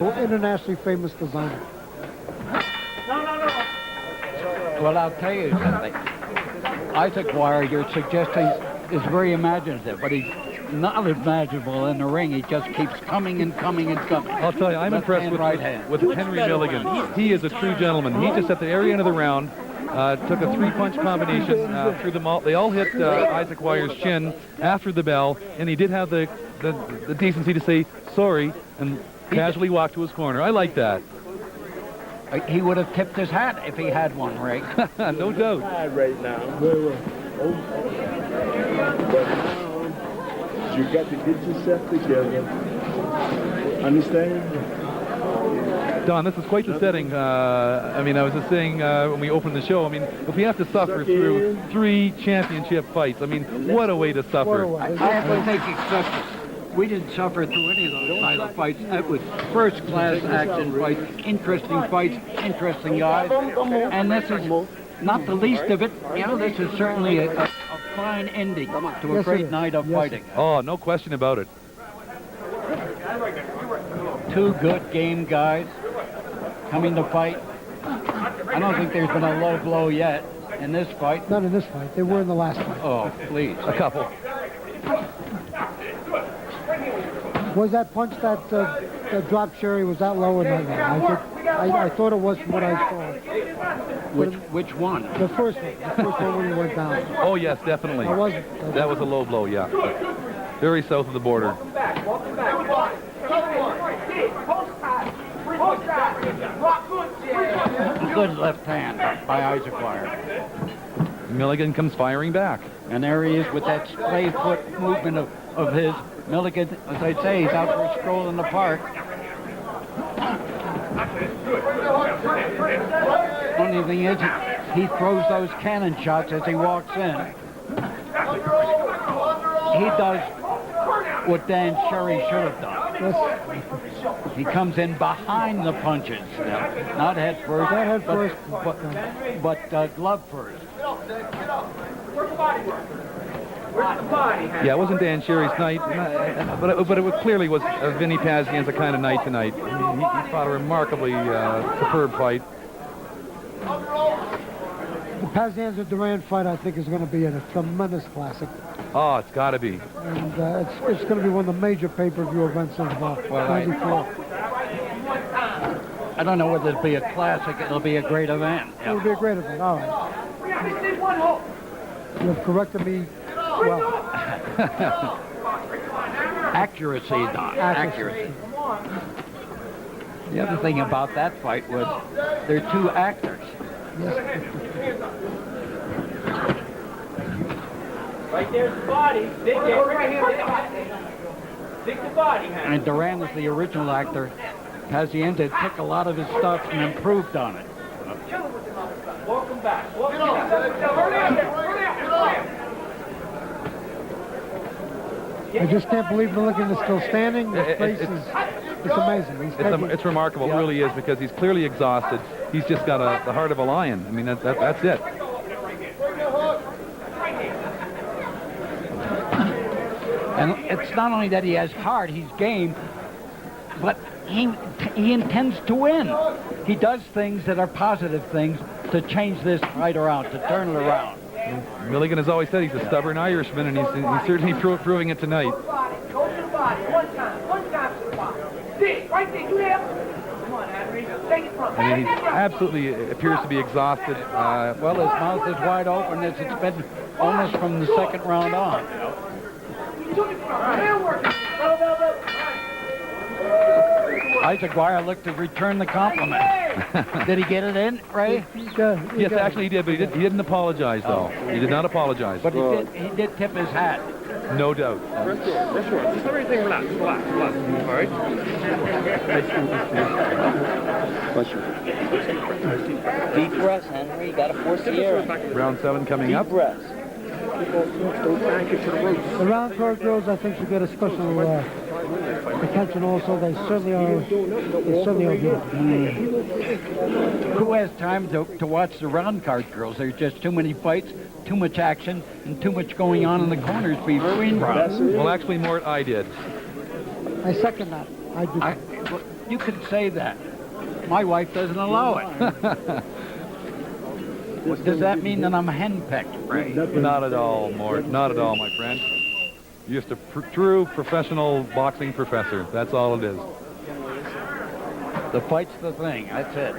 Internationally famous designer. Well, I'll tell you something. Izegwire, you're suggesting, is very imaginative, but he's not imaginative in the ring. He just keeps coming and coming and coming. I'll tell you, I'm impressed with Henry Milligan. He is a true gentleman. He just at the area end of the round took a three-punch combination through them all. They all hit Izegwire's chin after the bell, and he did have the decency to say sorry and casually walk to his corner. I like that. He would have tipped his hat if he had one, Ray. No doubt. Right now. But you got to get yourself together. Understand? Don, this is quite the setting. I mean, I was just saying when we opened the show, I mean, if we have to suffer through 3 championship fights, I mean, what a way to suffer. I have to take exception. We didn't suffer through any of those title fights. It was first-class action fights, interesting fights, interesting guys. And this is not the least of it. You know, this is certainly a fine ending to a great night of fighting. Oh, no question about it. 2 good game guys coming to fight. I don't think there's been a low blow yet in this fight. Not in this fight. They were in the last fight. Oh, please. A couple. Was that punch that dropped Sherry, was that low or not? I thought it was from what I saw. Which one? The first one. The first one when he went down. Oh, yes, definitely. That was a low blow, yeah. Very south of the border. Good left hand by Izegwire. Milligan comes firing back. And there he is with that splay foot movement of his. Milligan, as I say, he's out for a stroll in the park. Only thing is, he throws those cannon shots as he walks in. He does what Dan Sherry should have done. He comes in behind the punches, not head first, but glove first. Yeah, it wasn't Dan Sherry's night, but it clearly was Vinny Pazienza's kind of night tonight. I mean, he fought a remarkably superb fight. The Pazienza-Duran fight, I think, is going to be a tremendous classic. Oh, it's got to be. And it's going to be one of the major pay-per-view events of 94. I don't know whether it'll be a classic. It'll be a great event. It'll be a great event. All right. You have corrected me well. Accuracy, Don. Accuracy. The other thing about that fight was they're 2 actors. Yes. Right there's the body. Dig it. Dig the body. And Duran was the original actor. Pazienza took a lot of his stuff and improved on it. Welcome back. I just can't believe Milligan is still standing. His face is amazing. It's remarkable. It really is, because he's clearly exhausted. He's just got the heart of a lion. I mean, that's it. And it's not only that he has heart, he's game, but he intends to win. He does things that are positive things to change this fight around, to turn it around. Milligan has always said he's a stubborn Irishman, and he's certainly proving it tonight. One time to the body. Dig. Right there. You there? Come on, Henry. Take it from. I mean, he absolutely appears to be exhausted. Well, his mouth is wide open as it's been almost from the second round on. Izegwire looked to return the compliment. Did he get it in, Ray? Yes, actually he did, but he didn't apologize, though. He did not apologize. But he did tip his hat. No doubt. That's right. Just everything relax. All right? Deep breaths, Henry. You got to force the air. Round 7 coming up. Deep breaths. The round card girls, I think, should get a special attention also. They certainly are good. Who has time to watch the round card girls? There's just too many fights, too much action, and too much going on in the corners between rounds. Well, actually, Mort, I did. I second that. I do. You could say that. My wife doesn't allow it. Does that mean that I'm henpecked, Ray? Not at all, Mort. Not at all, my friend. You're just a true professional boxing professor. That's all it is. The fight's the thing. That's it.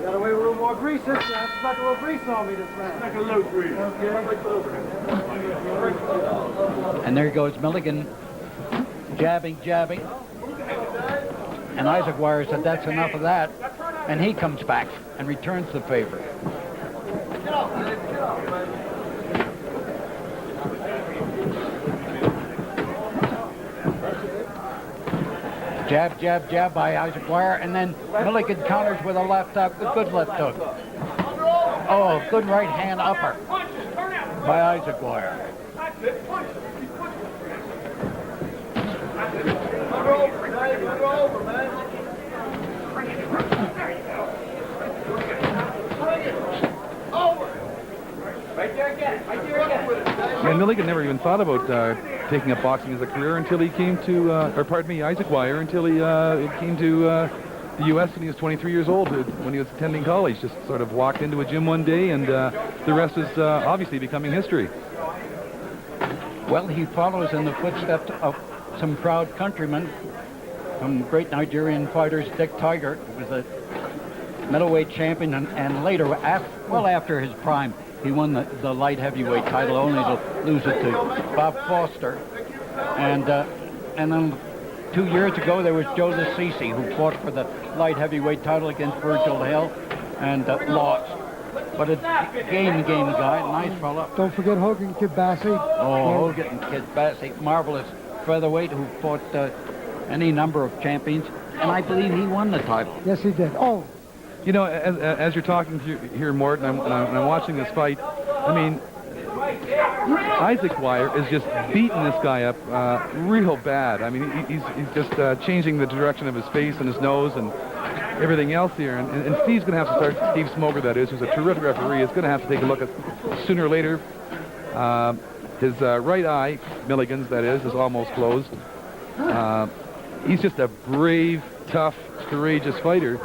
Got away with a little more grease this time. It's like a little grease on me this round. Like a little grease. And there goes Milligan, jabbing. And Izegwire said, that's enough of that. And he comes back and returns the favor. Jab by Izegwire, and then Milligan counters with a left hook, a good left hook. Oh, good right hand upper by Izegwire. Yeah, Milligan never even thought about taking up boxing as a career until he came to, Izegwire, until he came to the U.S. when he was 23 years old, when he was attending college. Just sort of walked into a gym one day, and the rest is obviously becoming history. Well, he follows in the footsteps of some proud countrymen, some great Nigerian fighters. Dick Tiger was a middleweight champion, and later, after his prime, he won the light heavyweight title, only to lose it to Bob Foster. And then 2 years ago, there was Joe Lasisi, who fought for the light heavyweight title against Virgil Hill and lost. But a game guy, nice fella. Don't forget Hogan Kid Bassi. Oh, Hogan Kid Bassi, marvelous featherweight who fought any number of champions. And I believe he won the title. Yes, he did. Oh. You know, as you're talking here, Mort, and I'm watching this fight, I mean, Izegwire is just beating this guy up real bad. I mean, he's just changing the direction of his face and his nose and everything else here. And Steve's going to have to start, Steve Smoker, that is, who's a terrific referee, is going to have to take a look at, sooner or later, his right eye, Milligan's, that is almost closed. He's just a brave, tough, courageous fighter.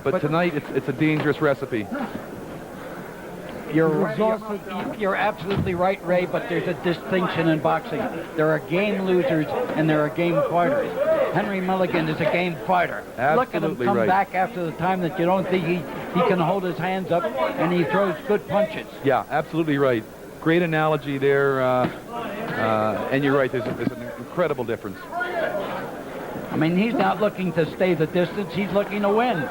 But tonight, it's a dangerous recipe. You're absolutely right, Ray, but there's a distinction in boxing. There are game losers and there are game fighters. Henry Milligan is a game fighter. Absolutely. Look at him come back after the time that you don't think he can hold his hands up, and he throws good punches. Yeah, absolutely right. Great analogy there, and you're right, there's an incredible difference. I mean, he's not looking to stay the distance, he's looking to win.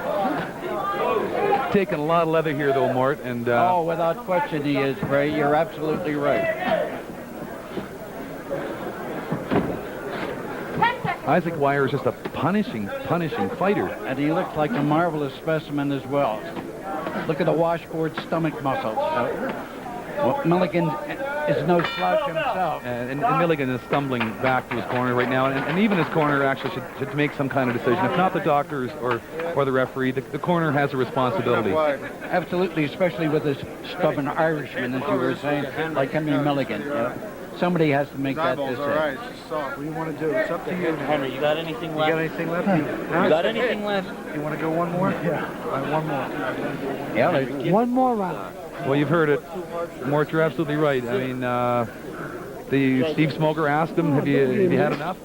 Taking a lot of leather here, though, Mort, and... oh, without question he is, Ray. You're absolutely right. Izegwire is just a punishing fighter. And he looks like a marvelous specimen as well. Look at the washboard stomach muscles. Well, Milligan is no slouch himself. And Milligan is stumbling back to his corner right now, and even his corner actually should make some kind of decision. If not the doctors or the referee, the corner has a responsibility. Absolutely, especially with this stubborn Irishman, as you were saying, like Henry Milligan. Somebody has to make that decision. All right. What do you want to do? It's up to you. Henry, you got anything left? You got anything left? You got anything left? You want to go one more? Yeah. All right, one more. Yeah, one more round. Well, you've heard it. Mort, you're absolutely right. I mean, Steve Smoker asked him, have you had enough?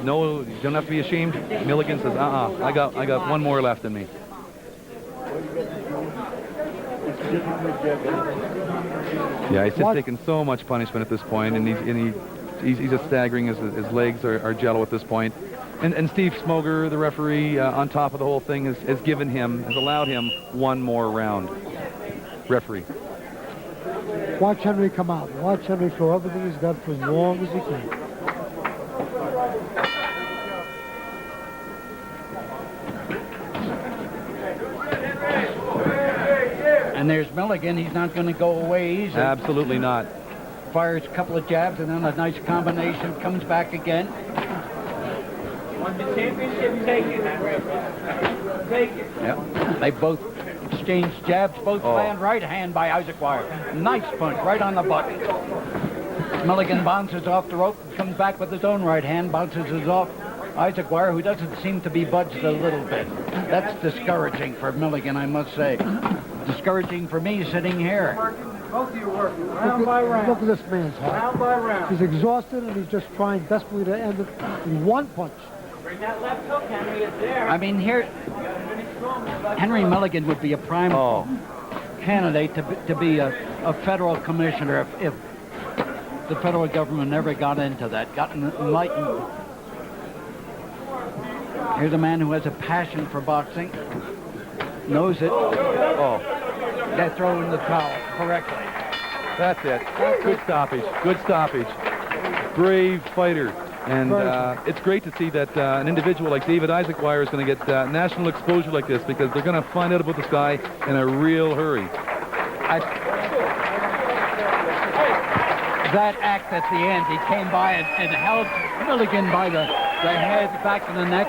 No, you don't have to be ashamed. Milligan says, I got one more left in me. Yeah, he's just taking so much punishment at this point, and he's just staggering. His legs are jello at this point. And Steve Smoker, the referee, on top of the whole thing, has allowed him one more round. Referee. Watch Henry come out. Watch Henry throw everything he's got for as long as he can. And there's Milligan. He's not going to go away easy. Absolutely not. Fires a couple of jabs and then a nice combination. Comes back again. Want the championship? Take it, Henry. Take it. Yep. They both exchange jabs. Both land right hand by Izegwire. Nice punch right on the button. Milligan bounces off the rope and comes back with his own right hand. Bounces it off. Izegwire, who doesn't seem to be budged a little bit. That's discouraging for Milligan, I must say. Discouraging for me sitting here. Both of you working round by round. Look at this man's heart. Round by round. He's exhausted and he's just trying desperately to end it in one punch. Bring that left hook, Henry. It's there. I mean, here, Henry Milligan would be a prime candidate to be a federal commissioner if the federal government never got into that, got enlightened. Here's a man who has a passion for boxing, knows it. Oh, They throw in the towel correctly. that's it. Good stoppage. Good stoppage. Brave fighter. And it's great to see that an individual like David Izegwire is going to get national exposure like this, because they're going to find out about this guy in a real hurry. That act at the end, he came by and held Milligan by the head, back of the neck,